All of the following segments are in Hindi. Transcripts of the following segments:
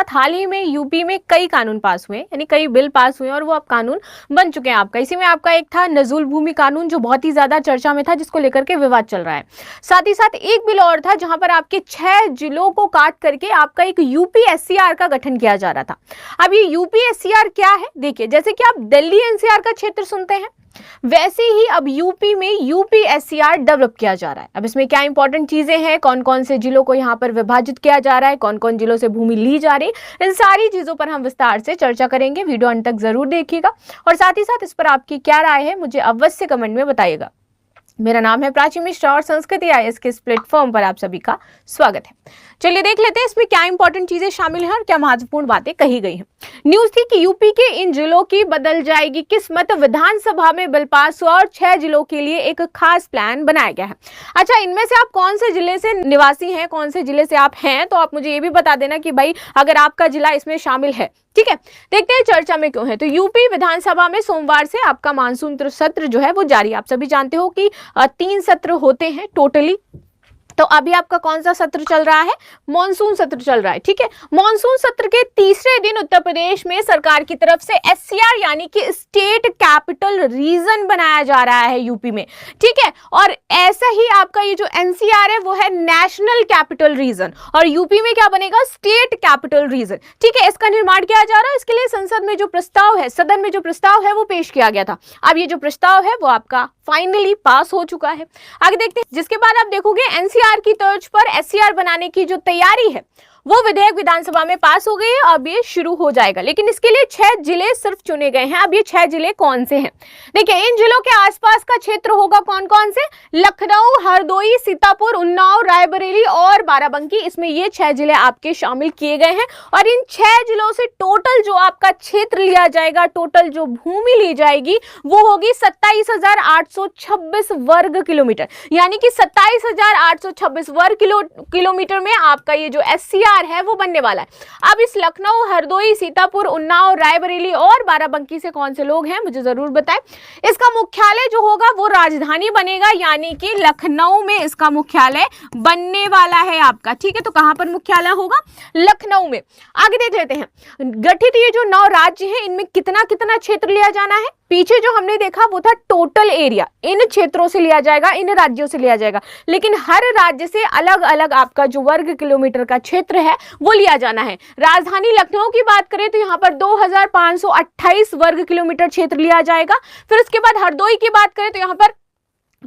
हाल ही में यूपी में कई कानून पास हुए, यानी कई बिल पास हुए और वो अब कानून बन चुके हैं आपका। इसी में आपका एक था नजुल भूमि कानून, जो बहुत ही ज्यादा चर्चा में था, जिसको लेकर के विवाद चल रहा है। साथ ही साथ एक बिल और था जहां पर आपके 6 जिलों को काट करके आपका एक यूपीएससीआर का गठन किया जा रहा था। अब ये यूपीएससीआर क्या है, देखिए, जैसे कि आप दिल्ली एनसीआर का क्षेत्र सुनते हैं, वैसे ही अब यूपी में यूपीएससीआर डेवलप किया जा रहा है। अब इसमें क्या इंपॉर्टेंट चीजें हैं, कौन कौन से जिलों को यहाँ पर विभाजित किया जा रहा है, कौन कौन जिलों से भूमि ली जा रही, इन सारी चीजों पर हम विस्तार से चर्चा करेंगे। वीडियो अंत तक जरूर देखिएगा और साथ ही साथ इस पर आपकी क्या राय है मुझे अवश्य कमेंट में बताइएगा। मेरा नाम है प्राची मिश्रा और संस्कृति आईएएस के इस प्लेटफॉर्म पर आप सभी का स्वागत है। चलिए देख लेते हैं इसमें क्या इंपॉर्टेंट चीजें शामिल हैं और क्या महत्वपूर्ण बातें कही गई हैं। न्यूज थी कि यूपी के इन जिलों की बदल जाएगी किस्मत, विधानसभा में बिल पास हुआ और 6 जिलों के लिए एक खास प्लान बनाया गया है। अच्छा, इनमें से आप कौन से जिले से निवासी हैं, कौन से जिले से आप हैं, तो आप मुझे ये भी बता देना कि भाई अगर आपका जिला इसमें शामिल है। ठीक है, देखते हैं चर्चा में क्यों है। तो यूपी विधानसभा में सोमवार से आपका मानसून सत्र जो है वो जारी। आप सभी जानते हो कि 3 सत्र होते हैं टोटली। तो अभी आपका कौन सा सत्र चल रहा है, मॉनसून सत्र चल रहा है। ठीक है, मॉनसून सत्र के तीसरे दिन उत्तर प्रदेश में सरकार की तरफ से एससीआर यानी कि स्टेट कैपिटल रीजन बनाया जा रहा है यूपी में। ठीक है, और ऐसा ही आपका ये जो एनसीआर है वो है नेशनल कैपिटल रीजन, और यूपी में क्या बनेगा, स्टेट कैपिटल रीजन। ठीक है, इसका निर्माण किया जा रहा है। इसके लिए संसद में जो प्रस्ताव है, सदन में जो प्रस्ताव है वो पेश किया गया था। अब ये जो प्रस्ताव है वो आपका फाइनली पास हो चुका है। आगे देखते हैं, जिसके बाद आप देखोगे एनसीआर की तर्ज पर एससीआर बनाने की जो तैयारी है वो विधेयक विधानसभा में पास हो गई है। अब ये शुरू हो जाएगा, लेकिन इसके लिए 6 जिले सिर्फ चुने गए हैं। अब ये 6 जिले कौन से हैं, देखिए, इन जिलों के आसपास का क्षेत्र होगा कौन कौन से, लखनऊ, हरदोई, सीतापुर, उन्नाव, रायबरेली और बाराबंकी। इसमें ये 6 जिले आपके शामिल किए गए हैं और इन 6 जिलों से टोटल जो आपका क्षेत्र लिया जाएगा, टोटल जो भूमि ली जाएगी वो होगी 27,826 वर्ग किलोमीटर, यानी कि 27,826 वर्ग किलोमीटर में आपका ये जो एससीआर है वो बनने वाला है। अब इस लखनऊ, हरदोई, सीतापुर, उन्नाव, रायबरेली और बाराबंकी से कौन से लोग हैं मुझे जरूर बताएं। इसका मुख्यालय जो होगा वो राजधानी बनेगा, यानी कि लखनऊ में इसका मुख्यालय बनने वाला है आपका। ठीक है, तो कहां पर मुख्यालय होगा, लखनऊ में। आगे देख लेते हैं, गठित ये जो 9 राज्य हैं इनमें कितना कितना क्षेत्र लिया जाना है। पीछे जो हमने देखा वो था टोटल एरिया, इन क्षेत्रों से लिया जाएगा, इन राज्यों से लिया जाएगा, लेकिन हर राज्य से अलग अलग आपका जो वर्ग किलोमीटर का क्षेत्र है वो लिया जाना है। राजधानी लखनऊ की बात करें तो यहाँ पर 2528 वर्ग किलोमीटर क्षेत्र लिया जाएगा। फिर उसके बाद हरदोई की बात करें तो यहाँ पर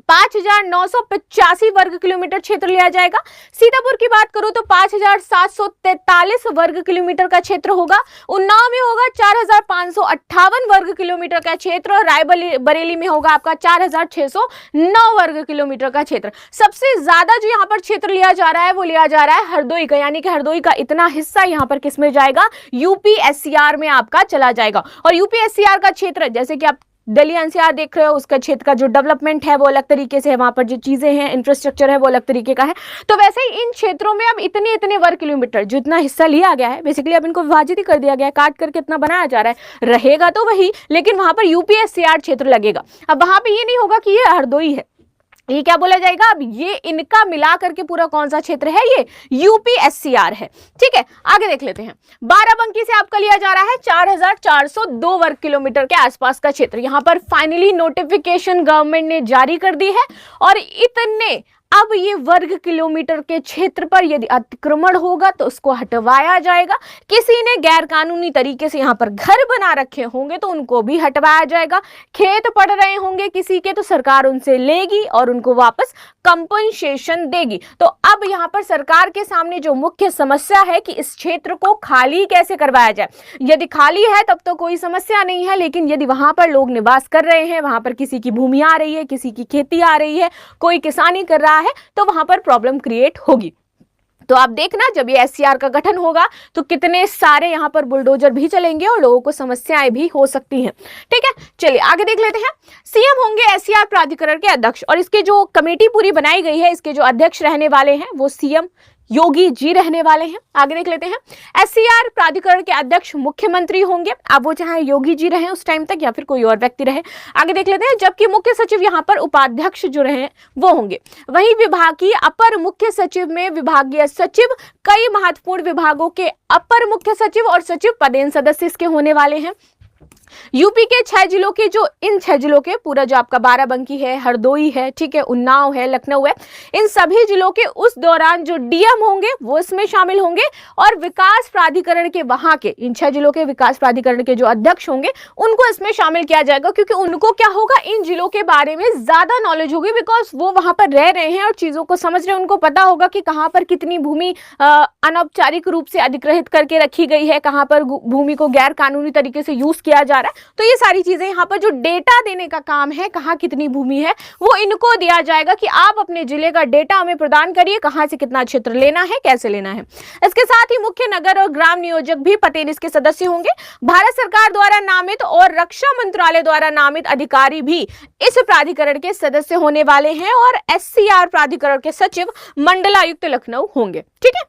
5,985 वर्ग किलोमीटर क्षेत्र लिया जाएगा। सीतापुर की बात करूं तो 5,743 वर्ग किलोमीटर का क्षेत्र होगा। उन्नाव में होगा 4,558 वर्ग किलोमीटर का क्षेत्र और रायबरेली में होगा आपका 4,609 वर्ग किलोमीटर का क्षेत्र। सबसे ज्यादा जो यहाँ पर क्षेत्र लिया जा रहा है वो लिया जा रहा है हरदोई का, यानी कि हरदोई का इतना हिस्सा यहाँ पर किसमें जाएगा, यूपीएससीआर में आपका चला जाएगा। और यूपीएससीआर का क्षेत्र, जैसे कि आप दिल्ली एनसीआर देख रहे हो, उसका क्षेत्र का जो डेवलपमेंट है वो अलग तरीके से है, वहां पर जो चीजें हैं, इंफ्रास्ट्रक्चर है वो अलग तरीके का है। तो वैसे ही इन क्षेत्रों में अब इतने इतने वर्ग किलोमीटर जो इतना हिस्सा लिया गया है, बेसिकली अब इनको विभाजित ही कर दिया गया है, काट करके इतना बनाया जा रहा है। रहेगा तो वही, लेकिन वहां पर यूपीएससीआर क्षेत्र लगेगा। अब वहां पर ये नहीं होगा कि ये हरदोई है, ये क्या बोला जाएगा, अब ये इनका मिला करके पूरा कौन सा क्षेत्र है, ये यूपीएससीआर है। ठीक है, आगे देख लेते हैं। बाराबंकी से आपका लिया जा रहा है 4,402 वर्ग किलोमीटर के आसपास का क्षेत्र। यहां पर फाइनली नोटिफिकेशन गवर्नमेंट ने जारी कर दी है और इतने अब ये वर्ग किलोमीटर के क्षेत्र पर यदि अतिक्रमण होगा तो उसको हटवाया जाएगा। किसी ने गैर कानूनी तरीके से यहाँ पर घर बना रखे होंगे तो उनको भी हटवाया जाएगा। खेत पड़ रहे होंगे किसी के तो सरकार उनसे लेगी और उनको वापस कंपनसेशन देगी। तो अब यहाँ पर सरकार के सामने जो मुख्य समस्या है कि इस क्षेत्र को खाली कैसे करवाया जाए। यदि खाली है तब तो कोई समस्या नहीं है, लेकिन यदि वहां पर लोग निवास कर रहे हैं, वहां पर किसी की भूमि आ रही है, किसी की खेती आ रही है, कोई किसानी कर रहा है, तो वहां पर प्रॉब्लम क्रिएट होगी। तो आप देखना जब ये एससीआर का गठन होगा तो कितने सारे यहाँ पर बुलडोजर भी चलेंगे और लोगों को समस्याएं भी हो सकती हैं। ठीक है, चलिए आगे देख लेते हैं। सीएम होंगे एससीआर प्राधिकरण के अध्यक्ष और इसकी जो कमेटी पूरी बनाई गई है, इसके जो अध्यक्ष रहने वाले हैं वो सीएम योगी जी रहने वाले हैं। आगे देख लेते हैं, एससीआर प्राधिकरण के अध्यक्ष मुख्यमंत्री होंगे, अब वो चाहे योगी जी रहे उस टाइम तक या फिर कोई और व्यक्ति रहे। आगे देख लेते हैं, जबकि मुख्य सचिव यहाँ पर उपाध्यक्ष जो रहे वो होंगे। वहीं विभागीय अपर मुख्य सचिव में विभागीय सचिव, कई महत्वपूर्ण विभागों के अपर मुख्य सचिव और सचिव पदेन सदस्य इसके होने वाले हैं। यूपी के 6 जिलों के इन 6 जिलों के पूरा जो आपका बाराबंकी है, हरदोई है, ठीक है, उन्नाव है, लखनऊ है, इन सभी जिलों के उस दौरान जो डीएम होंगे वो इसमें शामिल होंगे और विकास प्राधिकरण के वहां के इन 6 जिलों के विकास प्राधिकरण के जो अध्यक्ष होंगे उनको इसमें शामिल किया जाएगा, क्योंकि उनको क्या होगा, इन जिलों के बारे में ज्यादा नॉलेज होगी, बिकॉज वो वहां पर रह रहे हैं और चीजों को समझ रहे हैं। उनको पता होगा कि कहां पर कितनी भूमि अनौपचारिक रूप से अधिग्रहित करके रखी गई है, कहां पर भूमि को गैर कानूनी तरीके से यूज किया जा रहा है। तो ये सारी चीजें यहाँ पर जो डेटा देने का काम है, कहाँ कितनी भूमि है वो इनको दिया जाएगा कि आप अपने जिले का डेटा हमें प्रदान करिए, कहाँ से कितना क्षेत्र लेना है, कैसे लेना है। इसके साथ ही मुख्य नगर और ग्राम नियोजक भी पटेल इसके सदस्य होंगे। भारत सरकार द्वारा नामित और रक्षा मंत्रालय द्वारा नामित अधिकारी भी इस प्राधिकरण के सदस्य होने वाले हैं और एससीआर प्राधिकरण के सचिव मंडलायुक्त लखनऊ होंगे। ठीक है,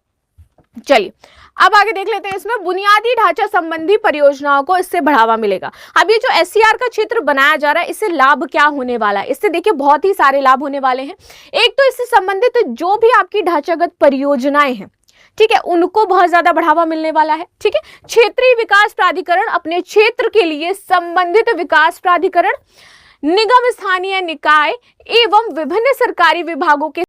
चलिए अब आगे देख लेते हैं। इसमें बुनियादी ढांचा संबंधी परियोजनाओं को इससे बढ़ावा मिलेगा। अब ये जो एससीआर का क्षेत्र बनाया जा रहा है, इससे लाभ क्या होने वाला है? इससे देखिए बहुत ही सारे लाभ होने वाले हैं। एक तो इससे संबंधित जो भी आपकी ढांचागत परियोजनाएं हैं, ठीक है, उनको बहुत ज्यादा बढ़ावा मिलने वाला है। ठीक है, क्षेत्रीय विकास प्राधिकरण अपने क्षेत्र के लिए संबंधित विकास प्राधिकरण, निगम, स्थानीय निकाय एवं विभिन्न सरकारी विभागों के